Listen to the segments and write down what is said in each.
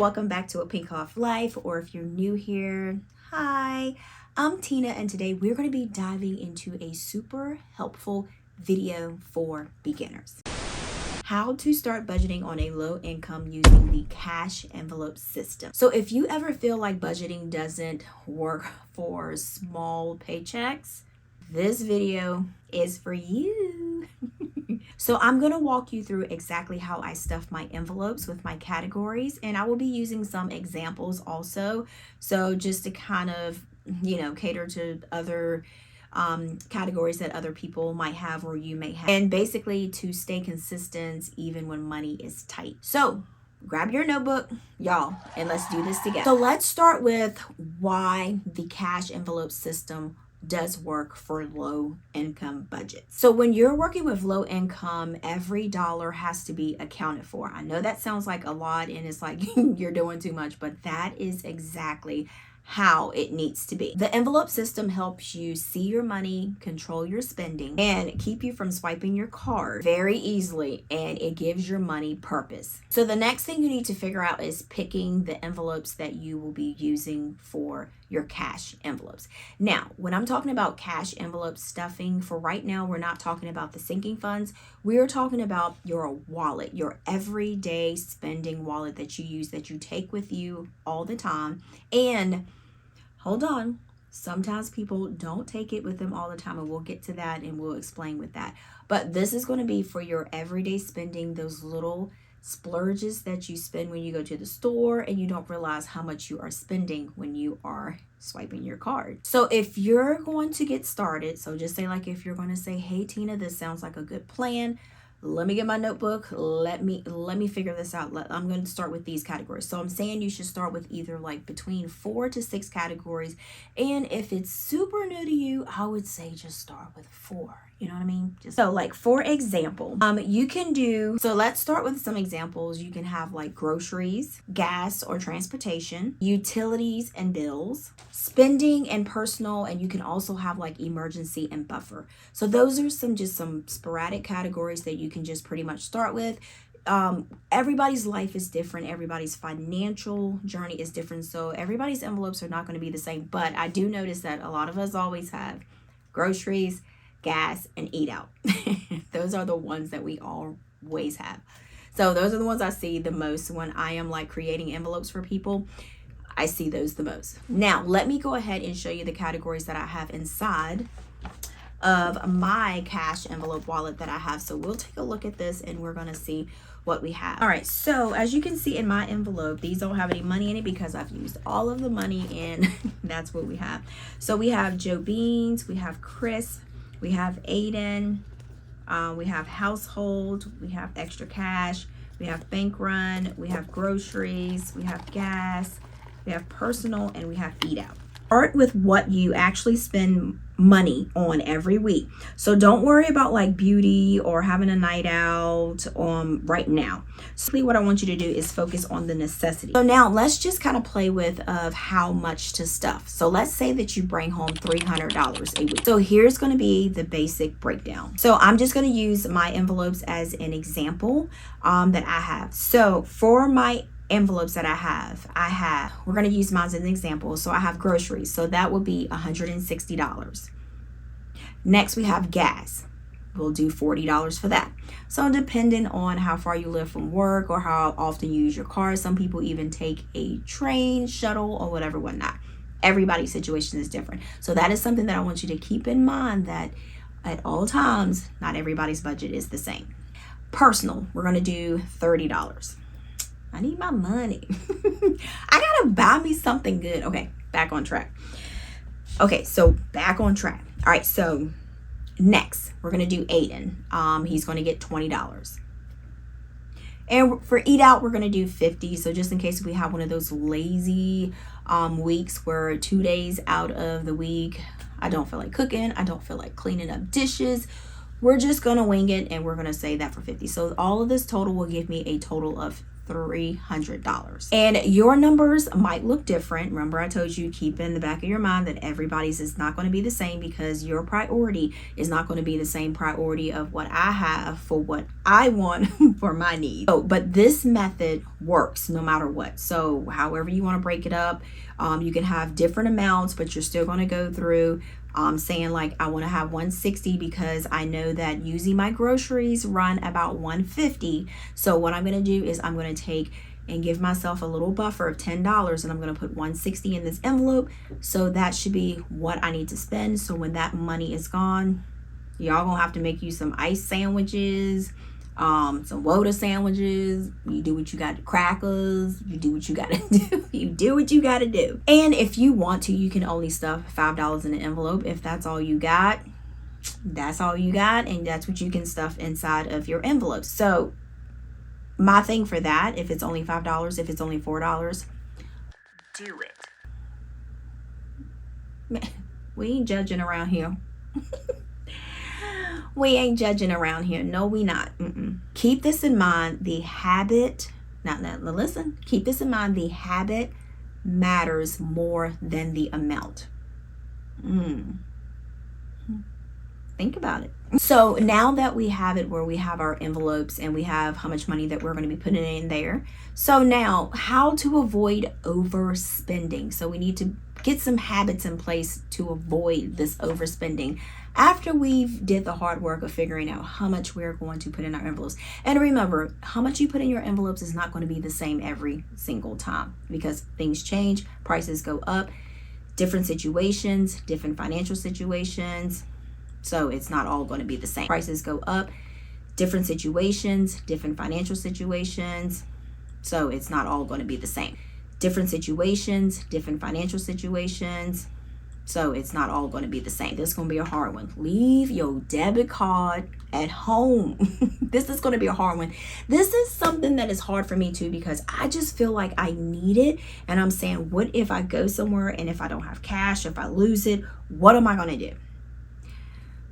welcome back to APinkeClothlife, or if you're new here, hi, I'm Tina, and today we're going to be diving into a super helpful video for beginners. How to start budgeting on a low income using the cash envelope system. So if you ever feel like budgeting doesn't work for small paychecks, this video is for you. So I'm going to walk you through exactly how I stuff my envelopes with my categories, and I will be using some examples also. So just to kind of, cater to other categories that other people might have or you may have, and basically to stay consistent even when money is tight. So grab your notebook, y'all, and let's do this together. So let's start with why the cash envelope system does work for low income budgets. So when you're working with low income, every dollar has to be accounted for. I know that sounds like a lot and it's like you're doing too much, but that is exactly how it needs to be. The envelope system helps you see your money, control your spending, and keep you from swiping your card very easily, and it gives your money purpose. So the next thing you need to figure out is picking the envelopes that you will be using for your cash envelopes. Now, when I'm talking about cash envelope stuffing, for right now, we're not talking about the sinking funds. We're talking about your wallet, your everyday spending wallet that you use, that you take with you all the time. And hold on, sometimes people don't take it with them all the time, and we'll get to that and we'll explain with that. But this is going to be for your everyday spending, those little splurges that you spend when you go to the store and you don't realize how much you are spending when you are swiping your card. So if you're going to get started, so just say, like, if you're going to say, hey Tina, this sounds like a good plan, let me get my notebook, let me figure this out. I'm going to start with these categories. So I'm saying you should start with either like between 4 to 6 categories, and if it's super new to you, I would say just start with 4. You know what I mean? So like, for example, you can do, so let's start with some examples. You can have like groceries, gas or transportation, utilities and bills, spending and personal, and you can also have like emergency and buffer. So those are some sporadic categories that you can just pretty much start with. Everybody's life is different. Everybody's financial journey is different. So everybody's envelopes are not going to be the same, but I do notice that a lot of us always have groceries, gas, and eat out. Those are the ones that we always have. So those are the ones I see the most when I am like creating envelopes for people. I see those the most. Now, let me go ahead and show you the categories that I have inside of my cash envelope wallet that I have. So we'll take a look at this and we're going to see what we have. All right, so as you can see in my envelope, these don't have any money in it because I've used all of the money, and that's what we have. So we have Joe Beans, we have Chris, we have Aiden, we have household, we have extra cash, we have bank run, we have groceries, we have gas, we have personal, and we have eat out. Start with what you actually spend money on every week. So don't worry about like beauty or having a night out right now. So what I want you to do is focus on the necessity. So now let's just kind of play with of how much to stuff. So let's say that you bring home $300 a week. So here's going to be the basic breakdown. So I'm just going to use my envelopes as an example that I have. So for my envelopes that I have, we're going to use mine as an example. So I have groceries, so that would be $160. Next, we have gas. We'll do $40 for that. So depending on how far you live from work or how often you use your car, some people even take a train, shuttle, or whatnot. Everybody's situation is different. So that is something that I want you to keep in mind, that at all times, not everybody's budget is the same. Personal, we're going to do $30. I need my money. I gotta buy me something good. Okay, back on track. Okay, so back on track. All right, so next we're gonna do Aiden. He's gonna get $20. And for eat out, we're gonna do $50. So just in case we have one of those lazy weeks where 2 days out of the week, I don't feel like cooking, I don't feel like cleaning up dishes, we're just gonna wing it, and we're gonna say that for $50. So all of this total will give me a total of $300. And your numbers might look different. Remember, I told you, keep in the back of your mind that everybody's is not going to be the same, because your priority is not going to be the same priority of what I have for what I want for my needs. So, but this method works no matter what. So however you want to break it up, you can have different amounts, but you're still going to go through saying like, I want to have 160 because I know that usually my groceries run about 150. So what I'm going to do is I'm going to take and give myself a little buffer of $10, and I'm going to put 160 in this envelope. So that should be what I need to spend. So when that money is gone, y'all gonna have to make you some ice sandwiches, some water sandwiches. You do what you got to, crackers. You do what you got to do. You do what you got to do. And if you want to, you can only stuff $5 in an envelope. If that's all you got, that's all you got, and that's what you can stuff inside of your envelope. So my thing for that, if it's only $5, if it's only $4, do it. We ain't judging around here. We ain't judging around here. No, we not. Keep this in mind. The habit, listen, keep this in mind. The habit matters more than the amount. Think about it. So now that we have it where we have our envelopes and we have how much money that we're going to be putting in there. So now how to avoid overspending. So we need to get some habits in place to avoid this overspending after we've did the hard work of figuring out how much we're going to put in our envelopes. And remember, how much you put in your envelopes is not going to be the same every single time, because things change, prices go up, different situations, different financial situations. So it's not all going to be the same. Prices go up, different situations, different financial situations. So it's not all going to be the same. Different situations, different financial situations. So it's not all going to be the same. This is going to be a hard one. Leave your debit card at home. This is going to be a hard one. This is something that is hard for me too, because I just feel like I need it. And I'm saying, what if I go somewhere and if I don't have cash, if I lose it, what am I going to do?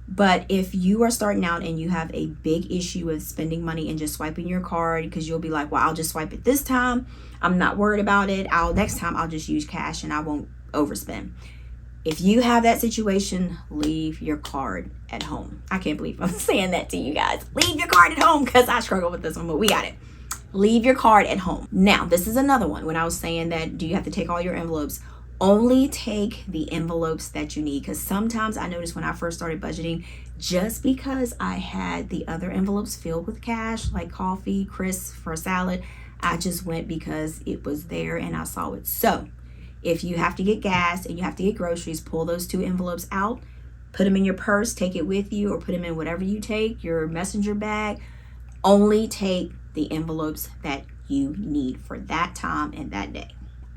But if you are starting out and you have a big issue with spending money and just swiping your card, because you'll be like, well, I'll just swipe it this time. I'm not worried about it. Next time I'll just use cash and I won't overspend. If you have that situation, leave your card at home. I can't believe I'm saying that to you guys. Leave your card at home, because I struggle with this one, but we got it. Leave your card at home. Now, this is another one. When I was saying that, do you have to take all your envelopes? Only take the envelopes that you need, because sometimes I noticed when I first started budgeting, just because I had the other envelopes filled with cash, like coffee, crisps for a salad, I just went because it was there and I saw it. So if you have to get gas and you have to get groceries, pull those 2 envelopes out, put them in your purse, take it with you, or put them in whatever you take, your messenger bag. Only take the envelopes that you need for that time and that day.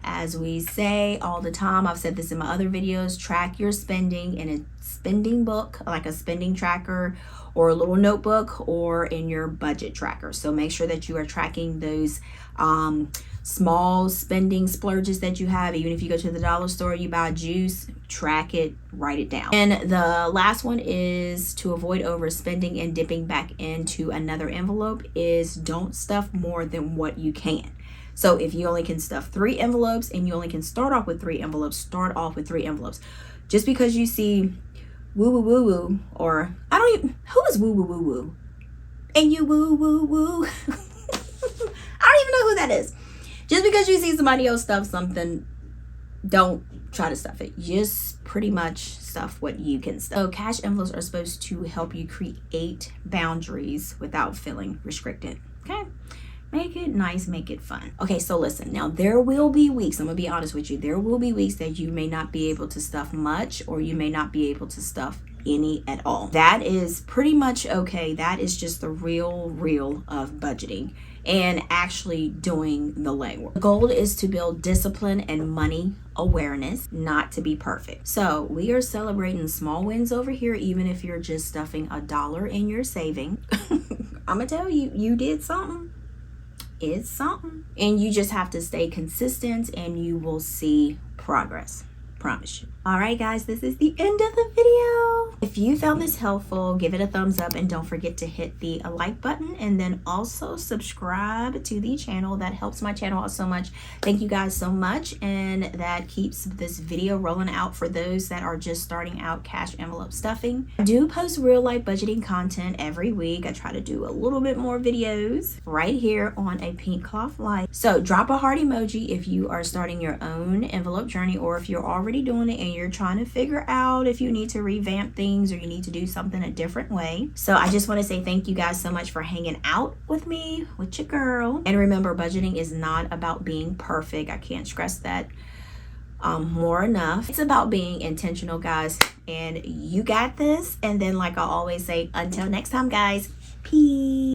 As we say all the time, I've said this in my other videos, track your spending in a spending book, like a spending tracker or a little notebook, or in your budget tracker. So make sure that you are tracking those small spending splurges that you have. Even if you go to the dollar store, you buy juice, track it, write it down. And the last one is to avoid overspending and dipping back into another envelope is don't stuff more than what you can. So if you only can stuff 3 envelopes and you only can start off with 3 envelopes, start off with 3 envelopes. Just because you see woo woo woo woo, or who is woo woo woo woo? And you woo woo woo. I don't even know who that is. Just because you see somebody else stuff something, don't try to stuff it. Just pretty much stuff what you can stuff. So cash envelopes are supposed to help you create boundaries without feeling restricted. Okay? Make it nice, make it fun. Okay, so listen, now there will be weeks, I'm gonna be honest with you, there will be weeks that you may not be able to stuff much, or you may not be able to stuff any at all. That is pretty much okay. That is just the real of budgeting and actually doing the legwork. The goal is to build discipline and money awareness, not to be perfect. So we are celebrating small wins over here, even if you're just stuffing $1 in your saving. I'm gonna tell you, you did something. It's something. And you just have to stay consistent and you will see progress. Promise you. All right, guys, this is the end of the video. If you found this helpful, give it a thumbs up and don't forget to hit the like button, and then also subscribe to the channel. That helps my channel out so much. Thank you guys so much, and that keeps this video rolling out for those that are just starting out cash envelope stuffing. I do post real life budgeting content every week. I try to do a little bit more videos right here on APinkeClothlife. So drop a heart emoji if you are starting your own envelope journey, or if you're already doing it and you're trying to figure out if you need to revamp things or you need to do something a different way. So I just want to say thank you guys so much for hanging out with me, with your girl. And remember, budgeting is not about being perfect. I can't stress that more enough. It's about being intentional, guys, and you got this. And then, like I always say, until next time, guys, peace.